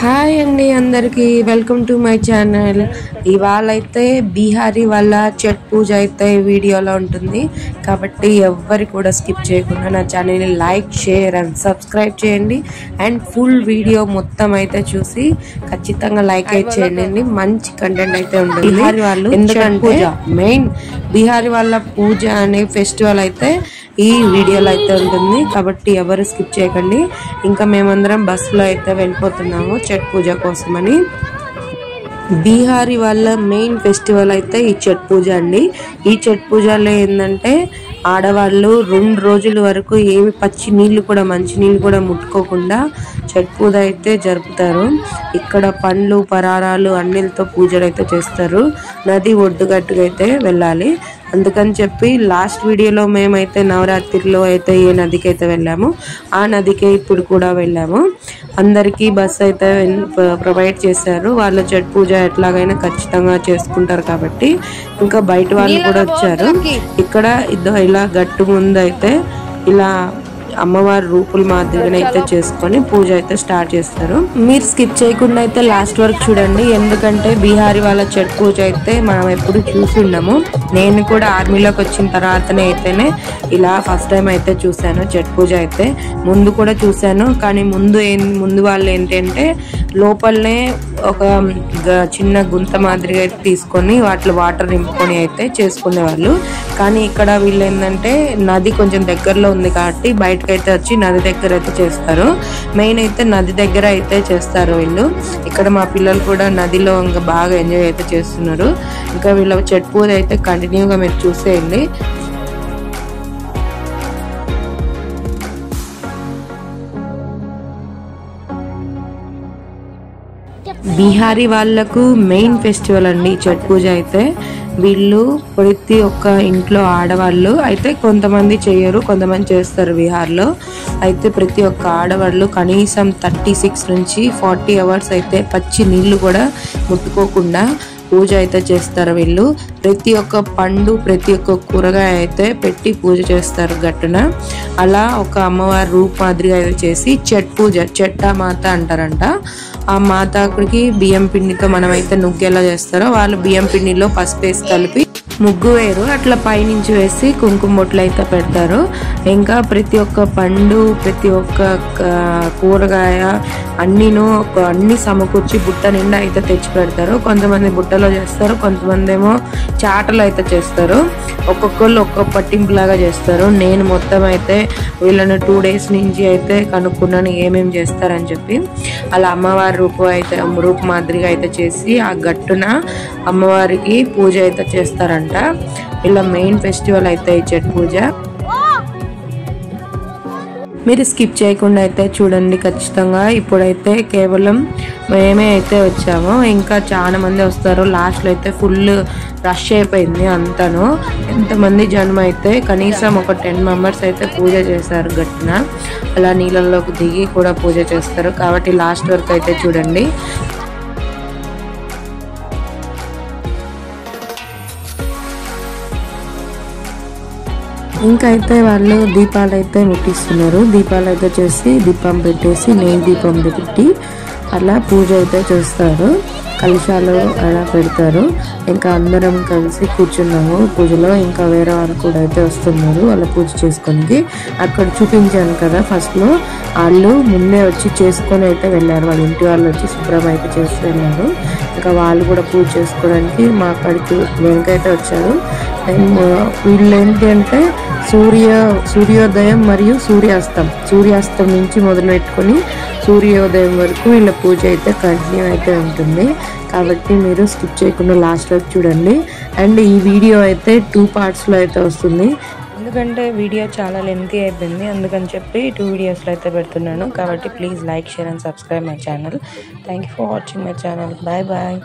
Hi అండి అందరికీ welcome to my channel. ఇవాళ అయితే బీహారీ వాళ్ళ ఛట్ పూజ అయితే వీడియోలో ఉంటుంది కాబట్టి ఎవ్వరు కూడా స్కిప్ చేయకుండా నా ఛానల్ని లైక్ షేర్ అండ్ సబ్స్క్రైబ్ చేయండి. అండ్ ఫుల్ వీడియో మొత్తం అయితే చూసి ఖచ్చితంగా లైక్ అయితే చేయండి. మంచి కంటెంట్ అయితే ఉంటుంది. బీహారీ వాళ్ళు ఎందుకంటే మెయిన్ బీహారీ వాళ్ళ పూజ అనే ఫెస్టివల్ అయితే ఈ వీడియోలో అయితే ఉంటుంది కాబట్టి ఎవరు స్కిప్ చేయకండి. ఇంకా మేమందరం బస్సులో అయితే వెళ్ళిపోతున్నాము ఛట్ పూజ కోసమని. బీహారీ వాళ్ళ మెయిన్ ఫెస్టివల్ అయితే ఈ ఛట్ పూజ అండి. ఈ ఛట్ పూజలో ఏంటంటే ఆడవాళ్ళు 2 రోజుల వరకు ఏమి పచ్చి నీళ్ళు కూడా మంచి నీళ్ళు కూడా ముట్టుకోకుండా ఛట్ పూజ అయితే జరుపుతారు. ఇక్కడ పండ్లు పరారాలు అన్నిలతో పూజలు అయితే చేస్తారు. నది ఒడ్డుగట్టుగా అయితే వెళ్ళాలి. అందుకని చెప్పి లాస్ట్ వీడియోలో మేమైతే నవరాత్రిలో అయితే ఏ నదికి అయితే వెళ్ళాము ఆ నదికే ఇప్పుడు కూడా వెళ్ళాము. అందరికీ బస్సు అయితే ప్రొవైడ్ చేశారు. వాళ్ళ ఛట్ పూజ ఎట్లాగైనా ఖచ్చితంగా చేసుకుంటారు కాబట్టి ఇంకా బయట వాళ్ళు కూడా వచ్చారు. ఇక్కడ ఇలా గట్టు ముందు అయితే ఇలా అమ్మవారి రూపుల మాదిరిగా అయితే చేసుకొని పూజ అయితే స్టార్ట్ చేస్తారు. మీరు స్కిప్ చేయకుండా అయితే లాస్ట్ వరకు చూడండి. ఎందుకంటే బీహారీ వాళ్ళ ఛట్ పూజ అయితే మనం ఎప్పుడు చూసి ఉన్నాము. నేను కూడా ఆర్మీలోకి వచ్చిన తర్వాతనే అయితేనే ఇలా ఫస్ట్ టైం అయితే చూశాను ఛట్ పూజ అయితే. ముందు కూడా చూశాను కానీ ముందు వాళ్ళు ఏంటంటే లోపలనే ఒక చిన్న గుంత మాదిరిగా అయితే తీసుకొని వాటిలో వాటర్ నింపుకొని అయితే చేసుకునేవాళ్ళు. కానీ ఇక్కడ వీళ్ళు ఏంటంటే నది కొంచెం దగ్గరలో ఉంది కాబట్టి బయటకైతే వచ్చి నది దగ్గర అయితే చేస్తారు. మెయిన్ అయితే నది దగ్గర అయితే చేస్తారు వీళ్ళు. ఇక్కడ మా పిల్లలు కూడా నదిలో ఇంకా బాగా ఎంజాయ్ అయితే చేస్తున్నారు. ఇంకా వీళ్ళ ఛట్ పూజ అయితే కంటిన్యూగా మీరు చూసేయండి. బీహారీ వాళ్ళకు మెయిన్ ఫెస్టివల్ అండి ఛట్ పూజ అయితే. వీళ్ళు ప్రతి ఒక్క ఇంట్లో ఆడవాళ్ళు అయితే కొంతమంది చేయరు, కొంతమంది చేస్తారు బీహార్లో. అయితే ప్రతి ఒక్క ఆడవాళ్ళు కనీసం 36 నుంచి 40 అవర్స్ అయితే పచ్చి నీళ్లు కూడా ముట్టుకోకుండా పూజ అయితే చేస్తారు వీళ్ళు. ప్రతి ఒక్క పండు ప్రతి ఒక్క కూరగాయ అయితే పెట్టి పూజ చేస్తారు గట్టున. అలా ఒక అమ్మవారి రూప్ మాదిరిగా అయితే చేసి ఛట్ పూజ ఛట్టా మాత అంటారంట. ఆ మాతకి బియ్యం పిండితో మనం అయితే నుగ్గు ఎలా చేస్తారో వాళ్ళు బియ్యం పిండిలో పసుపు వేసి కలిపి ముగ్గు వేరు అట్లా పైనుంచి వేసి కుంకుమ బొట్లు అయితే పెడతారు. ఇంకా ప్రతి ఒక్క పండు ప్రతి ఒక్క కూరగాయ అన్ని సమకూర్చి బుట్ట నిండా అయితే తెచ్చి పెడతారు. కొంతమంది బుట్టలో చేస్తారు, కొంతమంది ఏమో చాటలు అయితే చేస్తారు. ఒక్కొక్కళ్ళు ఒక్కొక్క పట్టింపులాగా చేస్తారు. నేను మొత్తం అయితే వీళ్ళని 2 days నుంచి అయితే కనుక్కున్నాను ఏమేమి చేస్తారని చెప్పి. అలా అమ్మవారి రూపు మాదిరిగా అయితే చేసి ఆ గట్టున అమ్మవారికి పూజ అయితే చేస్తారంట. ఇలా మెయిన్ ఫెస్టివల్ అయితే ఈ ఛట్ పూజ. మీరు స్కిప్ చేయకుండా అయితే చూడండి ఖచ్చితంగా. ఇప్పుడైతే కేవలం మేమే అయితే వచ్చాము, ఇంకా చాలా మంది వస్తారు. లాస్ట్లో అయితే ఫుల్ రష్ అయిపోయింది అంతాను. ఎంతమంది జనం అయితే కనీసం ఒక 10 members అయితే పూజ చేశారు గట్టున. అలా నీళ్ళల్లోకి దిగి కూడా పూజ చేస్తారు కాబట్టి లాస్ట్ వరకు అయితే చూడండి. ఇంకా అయితే వాళ్ళు దీపాలు అయితే ముట్టిస్తున్నారు. దీపాలు అయితే చేసి దీపం పెట్టేసి నెయ్యి దీపం పెట్టి అలా పూజ అయితే చేస్తారు. కలశాలు అలా పెడతారు. ఇంకా అందరం కలిసి కూర్చున్నాము పూజలో. ఇంకా వేరే వాళ్ళు కూడా అయితే వస్తున్నారు వాళ్ళ పూజ చేసుకొని. అక్కడ చూపించాను కదా ఫస్ట్లో, వాళ్ళు ముందే వచ్చి చేసుకొని అయితే వెళ్ళారు. వాళ్ళ ఇంటి వాళ్ళు వచ్చి శుభ్రం అయితే చేసి వెళ్ళారు. ఇంకా వాళ్ళు కూడా పూజ చేసుకోవడానికి మా అక్కడికి వెనకైతే వచ్చారు. వీళ్ళు ఏంటి అంటే సూర్యోదయం మరియు సూర్యాస్తం నుంచి మొదలు పెట్టుకొని సూర్యోదయం వరకు వీళ్ళ పూజ అయితే కంటిన్యూ అయితే ఉంటుంది. కాబట్టి మీరు స్కిప్ చేయకుండా లాస్ట్ వరకు చూడండి. అండ్ ఈ వీడియో అయితే 2 partsలో అయితే వస్తుంది. ఎందుకంటే వీడియో చాలా లెంతీ అయిపోయింది, అందుకని చెప్పి 2 videosలో అయితే పెడుతున్నాను. కాబట్టి please like share and subscribe my channel. Thank you for watching my channel. Bye bye.